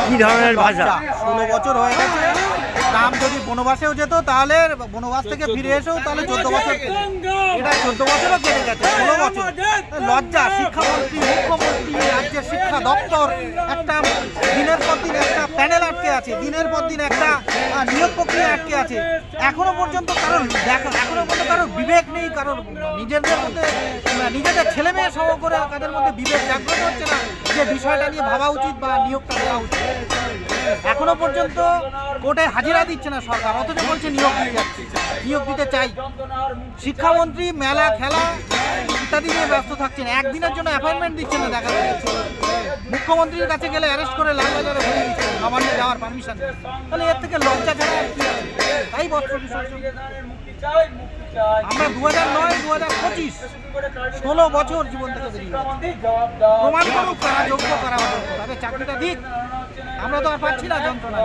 কি ধরনের ভাষা? 16 বছর হয়ে গেছে। রাম যদি বনবাসেও যেত তাহলে বনবাস থেকে ফিরে এসেও তাহলে 14 বছর কেটে, এটা 14 বছরও কেটে গেছে, 16 বছর। লজ্জা, শিক্ষামন্ত্রী, মুখ্যমন্ত্রী, রাজ্যের শিক্ষা দপ্তর একটা দিনের পর দিন একটা প্যানেল আটকে আছে, দিনের পর দিন একটা নিয়োগ প্রক্রিয়া আটকে আছে। এখনো পর্যন্ত কারোর বিবেক নেই, কারোর নিজেদের মধ্যে নিজেদের ছেলে মেয়ে সহ করে তাদের মধ্যে বিবেক জাগ্রত হচ্ছে না যে বিষয়টা নিয়ে ভাবা উচিত বা নিয়োগটা দেওয়া উচিত। এখনো পর্যন্ত কোর্টে হাজিরা দিচ্ছে না সরকার, অথচ বলছে নিয়োগ দিয়ে যাচ্ছে, নিয়োগ দিতে চাই। শিক্ষামন্ত্রী মেলা খেলা ইত্যাদি নিয়ে ব্যস্ত থাকছেন, একদিনের জন্য অ্যাপয়েন্টমেন্ট দিচ্ছে না দেখা যাচ্ছে। মুখ্যমন্ত্রীর কাছে গেলে অ্যারেস্ট করে লালবাজারে ঘুরে দিচ্ছে নবান্নে যাওয়ার পারমিশন। তাহলে এর থেকে লজ্জা ছাড়া আর কি আছে? তাই বস্ত্র বিসর্জন। আমরা 2009, 2025 16 বছর জীবন থেকে বেরিয়ে প্রমাণ করুক কারা যোগ্য, কারা অযোগ্য, তাদের চাকরিটা দিক। আমরা তো আর পাচ্ছি না যন্ত্রণা।